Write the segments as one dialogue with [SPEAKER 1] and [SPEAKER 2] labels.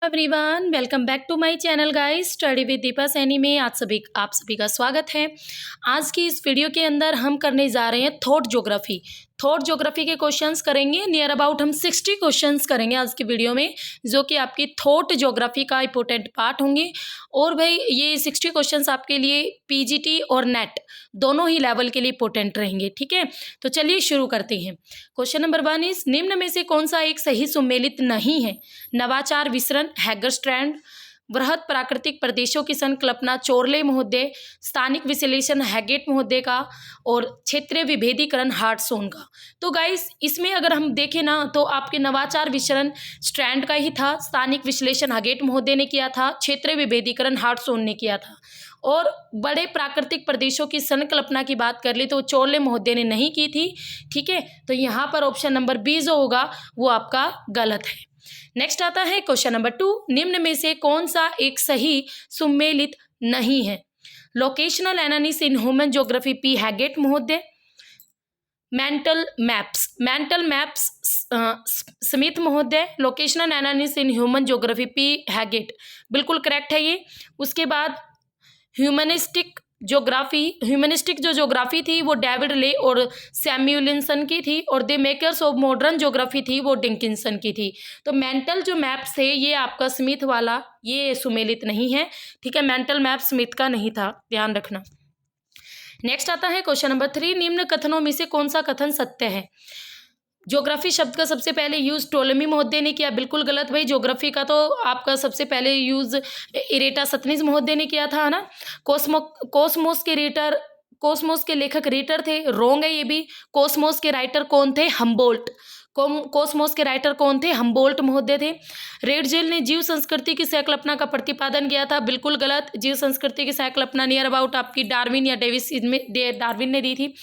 [SPEAKER 1] Everyone, welcome back to my channel guys. Study with Deepa Saini में आप सभी का स्वागत है। आज की इस वीडियो के अंदर हम करने जा रहे हैं थॉट ज्योग्राफी के क्वेश्चंस करेंगे। नियर अबाउट हम 60 क्वेश्चंस करेंगे आज की वीडियो में, जो कि आपकी थॉट ज्योग्राफी का इंपॉर्टेंट पार्ट होंगे। और भाई ये 60 क्वेश्चंस आपके लिए पीजीटी और नेट दोनों ही लेवल के लिए इंपॉर्टेंट रहेंगे। ठीक है, तो चलिए शुरू करते हैं। क्वेश्चन नंबर 1 इज, निम्न में से कौन सा एक सही सुमेलित नहीं है? नवाचार विसरण हैगरस्ट्रैंड, वृहद प्राकृतिक प्रदेशों की संकल्पना चोरले महोदय, स्थानिक विश्लेषण हैगेट महोदय का, और क्षेत्रीय विभेदीकरण हार्टसोन का। तो गाइस इसमें अगर हम देखें ना, तो आपके नवाचार विसरण स्ट्रैंड का ही था, स्थानिक विश्लेषण हैगेट महोदय ने किया था, क्षेत्रीय विभेदीकरण हार्टसोन ने किया था। और बड़े प्राकृतिक प्रदेशों की संकल्पना की बात कर ली तो चोरले महोदय ने नहीं की थी। ठीक है, तो यहाँ पर ऑप्शन नंबर बी जो होगा वो आपका गलत है। नेक्स्ट आता है क्वेश्चन नंबर 2, निम्न में से कौन सा एक सही सुमेलित नहीं है? Locational analysis in human geography P Haggett महोदय, मेंटल मैप्स स्मिथ महोदय, locational analysis in human geography P Haggett, बिल्कुल करेक्ट है ये। उसके बाद ह्यूमनिस्टिक जो ज्योग्राफी थी वो डेविड ले और सैम्यूलिनसन की थी, और the makers of modern geography थी वो डिंकिंसन की थी। तो मेंटल जो मैप्स थे ये आपका स्मिथ वाला, ये सुमेलित नहीं है। ठीक है, मेंटल मैप स्मिथ का नहीं था, ध्यान रखना। नेक्स्ट आता है क्वेश्चन नंबर 3, निम्न कथनों में से कौन सा कथन सत्य है? ज्योग्राफी शब्द का सबसे पहले यूज टोलेमी महोदय ने किया, बिल्कुल गलत भाई। ज्योग्राफी का तो आपका सबसे पहले यूज इरेटासथनीज महोदय ने किया था, है ना। कोसमोस के लेखक रीटर थे, रोंग है ये भी। कोसमोस के राइटर कौन थे? हम्बोल्ट। कोसमोस के राइटर कौन थे? हम्बोल्ट महोदय थे। रेडजेल ने जीव संस्कृति की संकल्पना का प्रतिपादन किया था, बिल्कुल गलत। जीव संस्कृति की संकल्पना नियर अबाउट आपकी डार्विन या डेविस, इसमें डार्विन ने दी थी।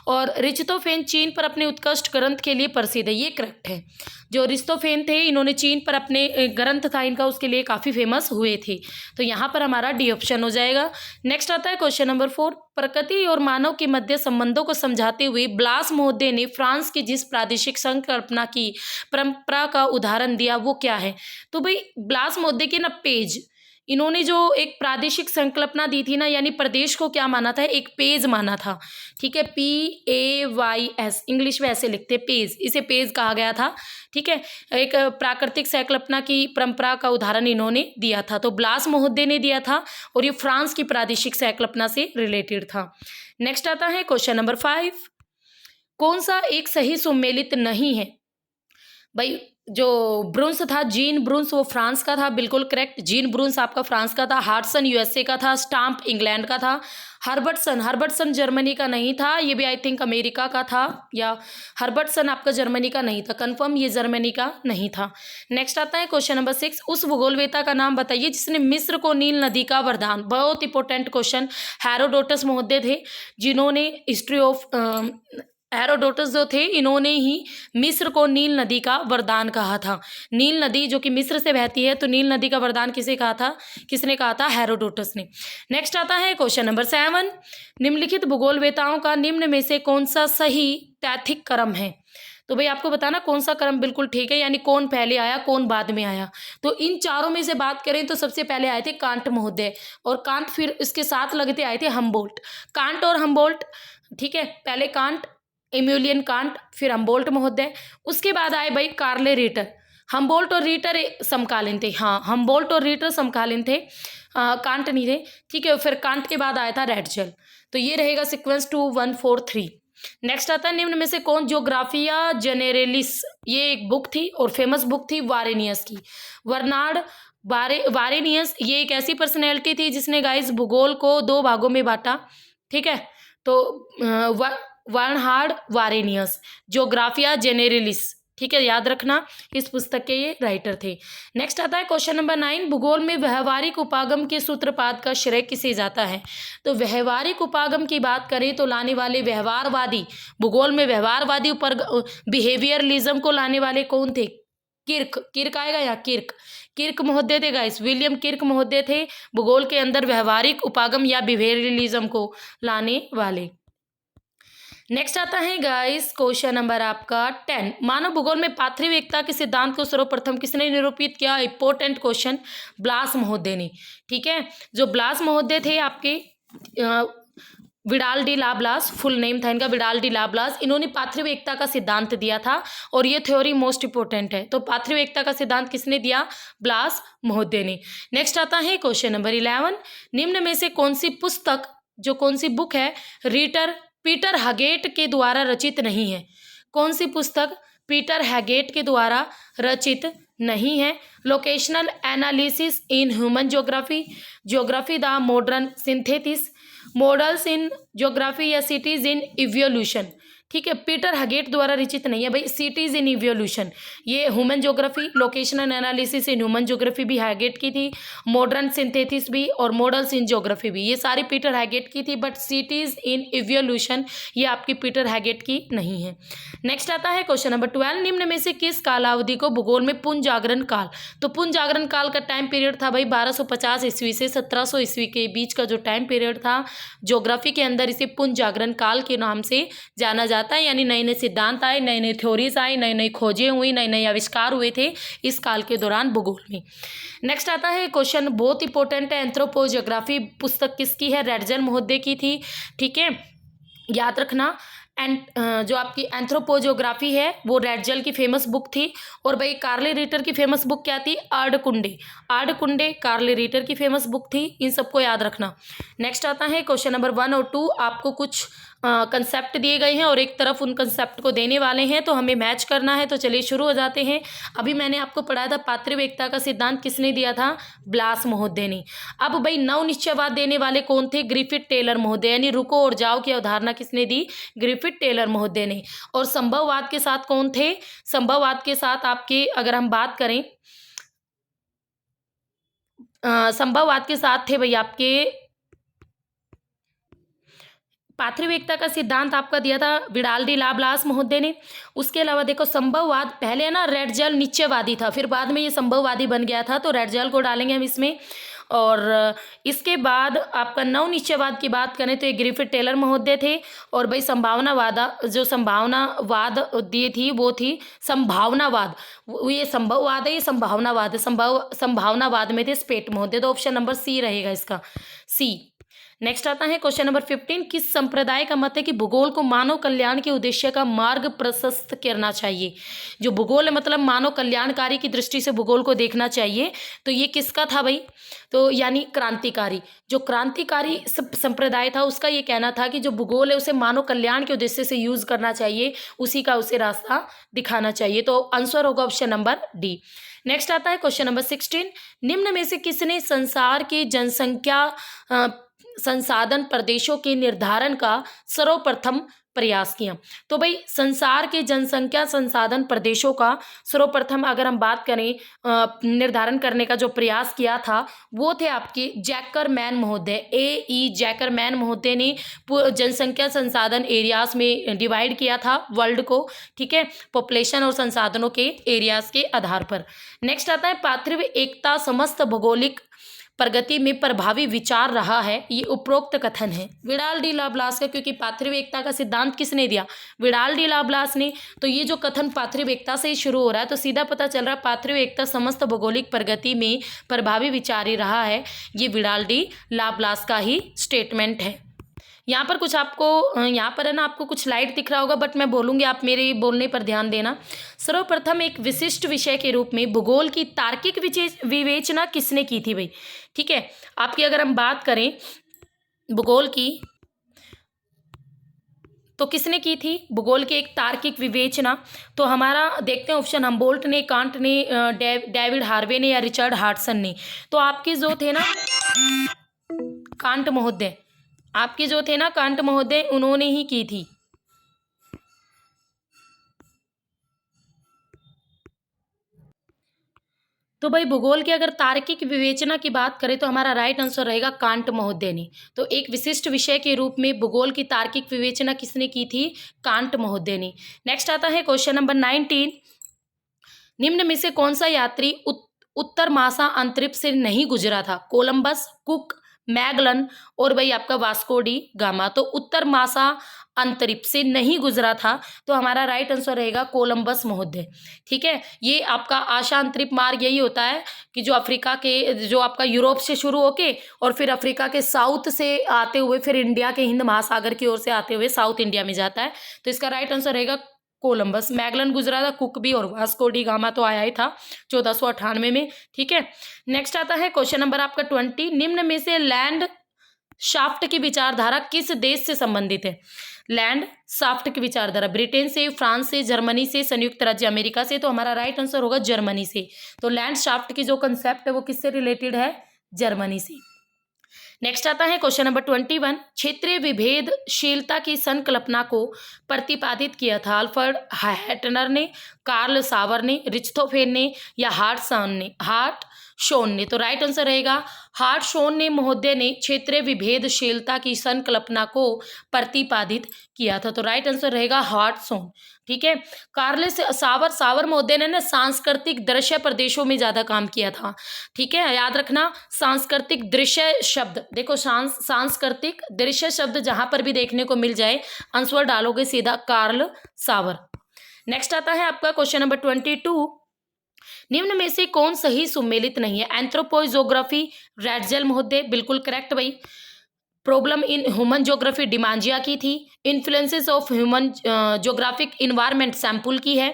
[SPEAKER 1] और रिस्टोफेन चीन पर अपने उत्कृष्ट ग्रंथ के लिए प्रसिद्ध है, ये करेक्ट है। जो रिस्टोफेन थे इन्होंने चीन पर अपने ग्रंथ था इनका, उसके लिए काफ़ी फेमस हुए थे। तो यहाँ पर हमारा डी ऑप्शन हो जाएगा। नेक्स्ट आता है क्वेश्चन नंबर 4, प्रकृति और मानव के मध्य संबंधों को समझाते हुए ब्लास महोदय ने फ्रांस की जिस प्रादेशिक संकल्पना की परंपरा का उदाहरण दिया वो क्या है? तो भाई ब्लास महोदय के ना पेज, इन्होंने जो एक प्रादेशिक संकल्पना दी थी ना, यानी प्रदेश को क्या माना था? एक पेज माना था। ठीक है, PAYS, इंग्लिश में ऐसे लिखते पेज, इसे पेज कहा गया था। ठीक है, एक प्राकृतिक संकल्पना की परंपरा का उदाहरण इन्होंने दिया था, तो ब्लास महोदय ने दिया था, और ये फ्रांस की प्रादेशिक संकल्पना से रिलेटेड था। नेक्स्ट आता है क्वेश्चन नंबर 5, कौन सा एक सही सुमेलित नहीं है? भाई जो ब्रुन्स था, जीन ब्रुन्स, वो फ्रांस का था, बिल्कुल करेक्ट। जीन ब्रुन्स आपका फ्रांस का था। हार्टसन USA का था। स्टाम्प इंग्लैंड का था। हर्बर्टसन जर्मनी का नहीं था, ये भी आई थिंक अमेरिका का था, या हर्बर्टसन आपका जर्मनी का नहीं था, कंफर्म ये जर्मनी का नहीं था। नेक्स्ट आता है क्वेश्चन नंबर 6, उस भूगोलवेता का नाम बताइए जिसने मिस्र को नील नदी का वरदान, बहुत इंपॉर्टेंट क्वेश्चन, हेरोडोटस महोदय थे, जिन्होंने हिस्ट्री ऑफ हेरोडोटस जो थे इन्होंने ही मिस्र को नील नदी का वरदान कहा था। नील नदी जो कि मिस्र से बहती है, तो नील नदी का वरदान किसने कहा था? हेरोडोटस ने। नेक्स्ट आता है क्वेश्चन नंबर 7, निम्नलिखित भूगोलवेताओं का निम्न में से कौन सा सही तैथिक क्रम है? तो भाई आपको बताना कौन सा क्रम बिल्कुल ठीक है, यानी कौन पहले आया कौन बाद में आया। तो इन चारों में से बात करें तो सबसे पहले आए थे कांट महोदय, और कांट फिर इसके साथ लगते आए थे हम्बोल्ट। कांट और हम्बोल्ट, ठीक है, पहले कांट, एम्यूलियन कांट, फिर हम्बोल्ट महोदय। उसके बाद आए भाई कार्ले रीटर। हम्बोल्ट और रीटर समकालीन थे, हाँ हम्बोल्ट और रीटर समकालीन थे, कांट नहीं थे। ठीक है, फिर कांट के बाद आया था रेडजेल। तो ये रहेगा सीक्वेंस 2 1 4 3। नेक्स्ट आता है, निम्न में से कौन ज्योग्राफिया जेनेरेलिस, ये एक बुक थी और फेमस बुक थी वारेनियस की। वर्नार्ड वारेनियस ये एक ऐसी पर्सनैलिटी थी जिसने गाइस भूगोल को 2 भागों में बांटा। ठीक है, तो वर्नहार्ड वारेनियस, ज्योग्राफिया जेनेरेलिस, ठीक है, याद रखना, इस पुस्तक के ये राइटर थे। नेक्स्ट आता है क्वेश्चन नंबर 9, भूगोल में व्यवहारिक उपागम के सूत्रपात का श्रेय किसे जाता है? तो व्यवहारिक उपागम की बात करें तो लाने वाले व्यवहारवादी, भूगोल में व्यवहारवादी बिहेवियरलिज्म को लाने वाले कौन थे? किर्क आएगा या किर्क महोदय थे गाइस, विलियम किर्क महोदय थे भूगोल के अंदर व्यवहारिक उपागम या बिहेवियरलिज्म को लाने वाले। नेक्स्ट आता है गाइस क्वेश्चन नंबर आपका 10। मानव भूगोल में पार्थिव एकता के सिद्धांत को सर्वप्रथम किसने निरूपित किया? इंपॉर्टेंट क्वेश्चन, ब्लास महोदय ने। ठीक है, जो ब्लास महोदय थे आपके विडाल डी लाब्लास, फुल नेम था इनका विडाल डी लाब्लास, इन्होंने पार्थिव एकता का सिद्धांत दिया था और ये थ्योरी मोस्ट इंपोर्टेंट है। तो पार्थिव एकता का सिद्धांत किसने दिया? ब्लास महोदय ने। नेक्स्ट आता है क्वेश्चन नंबर 11। निम्न में से कौन सी पुस्तक, जो कौन सी बुक है, पीटर हैगेट के द्वारा रचित नहीं है? कौन सी पुस्तक पीटर हैगेट के द्वारा रचित नहीं है? Locational analysis in human geography, geography the modern synthesis, models in geography या सिटीज इन इवोल्यूशन। ठीक है, पीटर हैगेट द्वारा रचित नहीं है भाई, सिटीज इन इवोल्यूशन। ये human geography, locational analysis in human geography भी हैगेट की थी, मॉडर्न सिंथेसिस भी और मॉडल्स इन ज्योग्राफी भी, ये सारी पीटर हैगेट की थी। बट सिटीज इन इवोल्यूशन ये आपकी पीटर हैगेट की नहीं है। नेक्स्ट आता है क्वेश्चन नंबर 12। निम्न में से किस कालावधि को भूगोल में पुनः जागरण काल? तो पुनः जागरण काल का टाइम पीरियड था भाई 1250 ईस्वी से 1700 ईस्वी के बीच का जो टाइम पीरियड था, ज्योग्राफी के अंदर इसे पुनः जागरण काल के नाम से जाना जाता है। यानी नए नए सिद्धांत आए, नए नए थ्योरीज आए, नई नई खोजें हुई, नए नए आविष्कार हुए थे इस काल के दौरान भूगोल में। नेक्स्ट आता है क्वेश्चन, बहुत इंपॉर्टेंट है, एंथ्रोपोजियोग्राफी पुस्तक किसकी है? रेडजल महोदय की थी। ठीक है, याद रखना। एंड जो आपकी एंथ्रोपोजियोग्राफी है वो रेडजल की फेमस बुक थी। और भाई कार्ले रीटर की फेमस बुक क्या थी? आर्डकुंडे। आर्डकुंडे कार्ले रीटर की फेमस बुक थी, इन सबको याद रखना। नेक्स्ट आता है क्वेश्चन नंबर 1 और 2। आपको कुछ कंसेप्ट दिए गए हैं और एक तरफ उन कंसेप्ट को देने वाले हैं, तो हमें मैच करना है। तो चलिए शुरू हो जाते हैं। अभी मैंने आपको पढ़ाया था पार्थिव एकता का सिद्धांत किसने दिया था? ब्लास महोदय ने। अब भाई नवनिश्चयवाद देने वाले कौन थे? ग्रिफिथ टेलर महोदय। यानी रुको और जाओ की अवधारणा किसने दी? ग्रिफिथ टेलर महोदय ने। और संभववाद के साथ कौन थे? संभववाद के साथ आपके अगर हम बात करें, संभववाद के साथ थे भाई आपके पार्थिव एकता का सिद्धांत आपका दिया था विडाल डी लाब्लास महोदय ने। उसके अलावा देखो संभववाद पहले ना रेडजल निश्चयवादी था, फिर बाद में ये संभववादी बन गया था, तो रेडजल को डालेंगे हम इसमें। और इसके बाद आपका नवनिश्चयवाद की बात करें तो ये ग्रिफिथ टेलर महोदय थे। और भाई संभावनावाद, जो संभावनावाद दी थी वो थी संभावनावाद, ये संभववाद है, ये संभावनावाद है, संभावनावाद में थे स्पेट महोदय। तो ऑप्शन नंबर सी रहेगा इसका, सी। नेक्स्ट आता है क्वेश्चन नंबर 15। किस संप्रदाय का मत है कि भूगोल को मानव कल्याण के उद्देश्य का मार्ग प्रशस्त करना चाहिए? जो भूगोल है मतलब मानव कल्याणकारी की दृष्टि से भूगोल को देखना चाहिए, तो ये किसका था भाई? तो यानी क्रांतिकारी, जो क्रांतिकारी संप्रदाय था उसका ये कहना था कि जो भूगोल है उसे मानव कल्याण के उद्देश्य से यूज करना चाहिए, उसी का उसे रास्ता दिखाना चाहिए। तो आंसर होगा ऑप्शन नंबर डी। नेक्स्ट आता है क्वेश्चन नंबर 16। निम्न में से किसने संसार की जनसंख्या संसाधन प्रदेशों के निर्धारण का सर्वप्रथम प्रयास किया? तो भाई संसार के जनसंख्या संसाधन प्रदेशों का सर्वप्रथम अगर हम बात करें निर्धारण करने का जो प्रयास किया था वो थे आपके जैकरमैन महोदय। जैकरमैन महोदय ने जनसंख्या संसाधन एरियाज में डिवाइड किया था वर्ल्ड को, ठीक है, पॉपुलेशन और संसाधनों के एरियाज के आधार पर। नेक्स्ट आता है पार्थिव एकता समस्त भौगोलिक प्रगति में प्रभावी विचार रहा है, ये उपरोक्त कथन है विडाल डी लाब्लास का, क्योंकि पार्थिव एकता का सिद्धांत किसने दिया? विडाल डी लाब्लास ने। तो ये जो कथन पार्थिव एकता से ही शुरू हो रहा है, तो सीधा पता चल रहा है पार्थिव एकता समस्त भौगोलिक प्रगति में प्रभावी विचार ही रहा है, ये विडाल डी लाब्लास का ही स्टेटमेंट है। यहाँ पर कुछ आपको, यहाँ पर है ना आपको कुछ लाइट दिख रहा होगा, बट मैं बोलूँगी आप मेरे बोलने पर ध्यान देना। सर्वप्रथम एक विशिष्ट विषय के रूप में भूगोल की तार्किक विवेचना किसने की थी भाई? ठीक है, आपकी अगर हम बात करें भूगोल की तो किसने की थी भूगोल की एक तार्किक विवेचना? तो हमारा देखते हैं ऑप्शन, हम्बोल्ट ने, कांट ने, डेविड हार्वे ने या रिचर्ड हार्टसन ने। तो आपके जो थे ना कांट महोदय, आपके जो थे ना कांट महोदय, उन्होंने ही की थी। तो भाई भूगोल की अगर तार्किक विवेचना की बात करें तो हमारा राइट आंसर रहेगा कांट महोदय ने। तो एक विशिष्ट विषय के रूप में भूगोल की तार्किक विवेचना किसने की थी? कांट महोदय ने। नेक्स्ट आता है क्वेश्चन नंबर 19। निम्न में से कौन सा यात्री उत्तर मासा अंतरिक्ष से नहीं गुजरा था? कोलंबस, कुक, मैगलन और भाई आपका वास्को डी गामा। तो उत्तर मासा अंतरिक्ष से नहीं गुजरा था, तो हमारा राइट आंसर रहेगा कोलंबस महोदय। ठीक है, ये आपका आशा अंतरिक्ष मार्ग यही होता है कि जो अफ्रीका के, जो आपका यूरोप से शुरू होके और फिर अफ्रीका के साउथ से आते हुए फिर इंडिया के हिंद महासागर की ओर से आते हुए साउथ इंडिया में जाता है। तो इसका राइट आंसर रहेगा कोलंबस। मैगलन गुजरा था, कुक भी, और वास्को डी गामा तो आया ही था 1498 में। ठीक है, नेक्स्ट आता है क्वेश्चन नंबर आपका 20। निम्न में से लैंड शाफ्ट की विचारधारा किस देश से संबंधित है? लैंड शाफ्ट की विचारधारा ब्रिटेन से, फ्रांस से, जर्मनी से, संयुक्त राज्य अमेरिका से। तो हमारा राइट आंसर होगा जर्मनी से। तो लैंड शाफ्ट की जो कंसेप्ट है वो किससे रिलेटेड है? जर्मनी से। नेक्स्ट आता है क्वेश्चन नंबर 21। क्षेत्रीय विभेदशीलता की संकल्पना को प्रतिपादित किया था अल्फ्रेड हैटनर ने, कार्ल सावर ने, रिच्टोफेन ने या हार्टशोन ने? तो राइट आंसर रहेगा हार्टशोन ने महोदय ने क्षेत्रीय विभेदशीलता की संकल्पना को प्रतिपादित किया था। तो राइट आंसर रहेगा हार्टशोन। ठीक है, कार्ल सावर महोदय ने ना सांस्कृतिक दृश्य प्रदेशों में ज्यादा काम किया था। ठीक है, याद रखना सांस्कृतिक दृश्य शब्द, देखो सांस्कृतिक दृश्य शब्द जहां पर भी देखने को मिल जाए आंसर डालोगे सीधा कार्ल सावर। नेक्स्ट आता है आपका क्वेश्चन नंबर 22। निम्न में से कौन सही सुमेलित नहीं है? एंथ्रोपोजोग्राफी रैटजेल महोदय, बिल्कुल करेक्ट भाई। प्रॉब्लम इन ह्यूमन ज्योग्राफी डिमांजिया की थी। Influences of human geographic environment sample की है।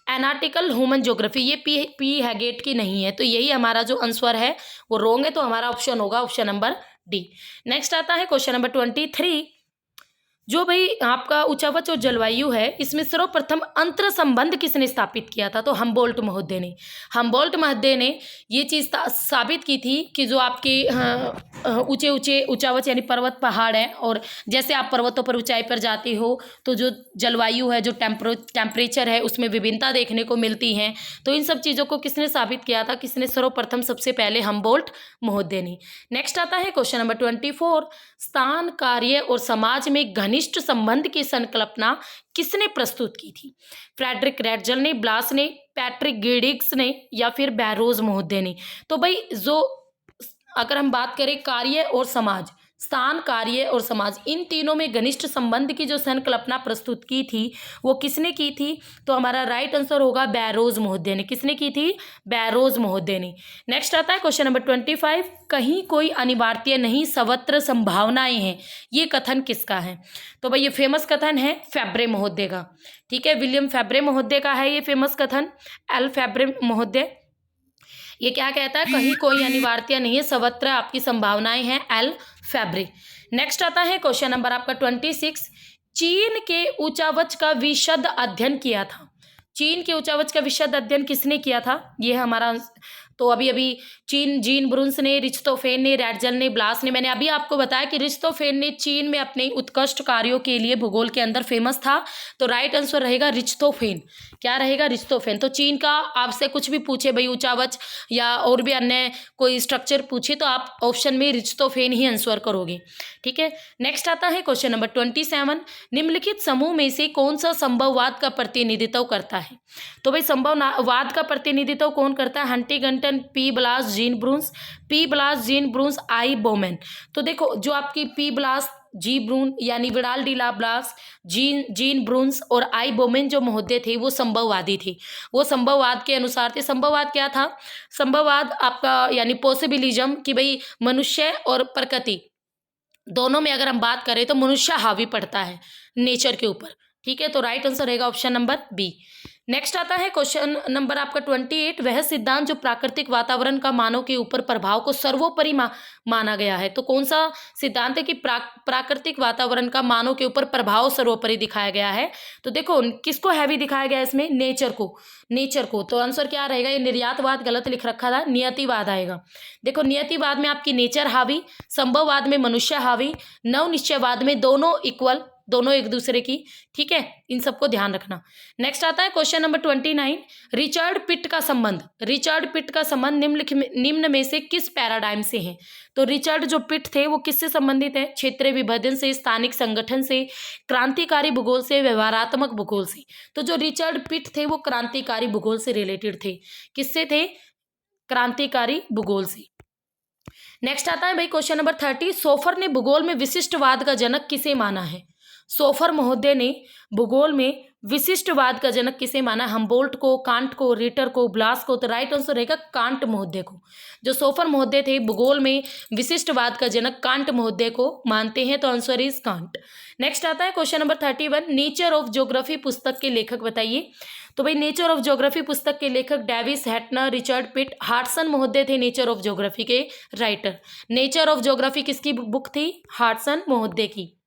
[SPEAKER 1] एनालिटिकल ह्यूमन ज्योग्राफी ये पी हैगेट की नहीं है। तो यही हमारा जो आंसर है वो रॉन्ग है। तो हमारा ऑप्शन होगा ऑप्शन नंबर डी। नेक्स्ट आता है क्वेश्चन नंबर 23। जो भाई आपका उच्चावच और जलवायु है, इसमें सर्वप्रथम अंतर संबंध किसने स्थापित किया था? तो हम्बोल्ट महोदय ने। हम्बोल्ट महोदय ने ये चीज़ साबित की थी कि जो आपके ऊंचे ऊंचे उच्चावच यानी पर्वत पहाड़ है, और जैसे आप पर्वतों पर ऊंचाई पर जाते हो तो जो जलवायु है, जो टेम्परेचर है, उसमें विभिन्नता देखने को मिलती है। तो इन सब चीज़ों को किसने साबित किया था? किसने? सर्वप्रथम सबसे पहले हम्बोल्ट महोदय ने। नेक्स्ट आता है क्वेश्चन नंबर 24। स्थान, कार्य और समाज में घनिष्ठ संबंध की संकल्पना किसने प्रस्तुत की थी? फ्रेडरिक रैटजेल ने, ब्लास ने, पैट्रिक गिडिग्स ने या फिर बैरोज महोदय ने? तो भाई जो अगर हम बात करें कार्य और समाज, स्थान, कार्य और समाज, इन तीनों में घनिष्ठ संबंध की जो संकल्पना प्रस्तुत की थी वो किसने की थी? तो हमारा राइट आंसर होगा बैरोज महोदय ने। किसने की थी? बैरोज महोदय ने। नेक्स्ट आता है क्वेश्चन नंबर 25। कहीं कोई अनिवार्य नहीं, सर्वत्र संभावनाएं हैं, ये कथन किसका है? तो भाई ये फेमस कथन है फैब्रे महोदय का। ठीक है, विलियम फैब्रे महोदय का है ये फेमस कथन। एल फैब्रे महोदय ये क्या कहता है? कहीं कोई अनिवार्य नहीं है, सर्वत्र आपकी संभावनाएं हैं। एल फैब्रे। नेक्स्ट आता है क्वेश्चन नंबर आपका 26। चीन के उच्चावच का विशद अध्ययन किया था। चीन के उच्चावच का विशद अध्ययन किसने किया था? ये हमारा तो अभी जीन ब्रुन्स ने, रिच्टोफेन ने, रैटजेल ने, ब्लास ने। मैंने अभी आपको बताया कि रिच्टोफेन ने चीन में अपने उत्कृष्ट कार्यों के लिए भूगोल के अंदर फेमस था। तो राइट आंसर रहेगा रिच्टोफेन। क्या रहेगा? रिच्टोफेन। तो चीन का आपसे कुछ भी पूछे भाई, उच्चावच या और भी अन्य कोई स्ट्रक्चर पूछे, तो आप ऑप्शन में रिच्टोफेन ही आंसर करोगे। ठीक है, नेक्स्ट आता है क्वेश्चन नंबर 27। निम्नलिखित समूह में से कौन सा संभववाद का प्रतिनिधित्व करता है? तो भाई संभववाद का प्रतिनिधित्व कौन करता है? Huntington, P Blache, Jean Brunhes. P Blache, Jean Brunhes, I Bowman. तो देखो जो आपकी पी ब्लास, जी ब्रून यानी Vidal de la Blache, Jean Brunhes और आई बोमेन जो महोदय थे वो संभववादी थे। वो संभववाद के अनुसार थे। संभववाद क्या था? संभववाद आपका यानी पॉसिबिलिज्म कि भाई मनुष्य और प्रकृति दोनों में अगर हम बात करें तो मनुष्य हावी पड़ता है नेचर के ऊपर। ठीक है, तो राइट आंसर रहेगा ऑप्शन नंबर बी। नेक्स्ट आता है क्वेश्चन नंबर आपका 28। वह सिद्धांत जो प्राकृतिक वातावरण का मानव के ऊपर प्रभाव को सर्वोपरि माना गया है। तो कौन सा सिद्धांत है कि प्राकृतिक वातावरण का मानव के ऊपर प्रभाव सर्वोपरि दिखाया गया है? तो देखो किसको हैवी दिखाया गया है इसमें? नेचर को। तो आंसर क्या रहेगा? ये निर्यातवाद गलत लिख रखा था, नियतिवाद आएगा। देखो नियतिवाद में आपकी नेचर हावी, संभववाद में मनुष्य हावी, नवनिश्चयवाद में दोनों इक्वल, दोनों एक दूसरे की। ठीक है, इन सबको ध्यान रखना। नेक्स्ट आता है क्वेश्चन नंबर 29। रिचर्ड पिट का संबंध निम्न में से किस पैराडाइम से है? तो रिचर्ड जो पिट थे वो किससे संबंधित है? क्षेत्रीय विभाजन से, स्थानिक संगठन से, क्रांतिकारी भूगोल से, व्यवहारात्मक भूगोल से। तो जो रिचर्ड पिट थे वो क्रांतिकारी भूगोल से रिलेटेड थे। किससे थे? क्रांतिकारी भूगोल से। नेक्स्ट आता है भाई क्वेश्चन नंबर 30। सोफर ने भूगोल में विशिष्टवाद का जनक किसे माना है? सोफर महोदय ने भूगोल में विशिष्टवाद का जनक किसे माना? हम्बोल्ट को, कांट को, रिटर को, ब्लास को। तो राइट आंसर रहेगा कांट महोदय को। जो सोफर महोदय थे भूगोल में विशिष्टवाद का जनक कांट महोदय को मानते हैं, तो आंसर इज कांट। नेक्स्ट आता है question number 31, nature of geography पुस्तक के लेखक बताइए। तो भाई नेचर ऑफ ज्योग्राफी पुस्तक के लेखक डेविस, हैटनर, रिचर्ड पिट, हार्टसन महोदय थे नेचर ऑफ ज्योग्राफी के राइटर। नेचर ऑफ ज्योग्राफी किसकी बुक थी? हार्टसन महोदय की।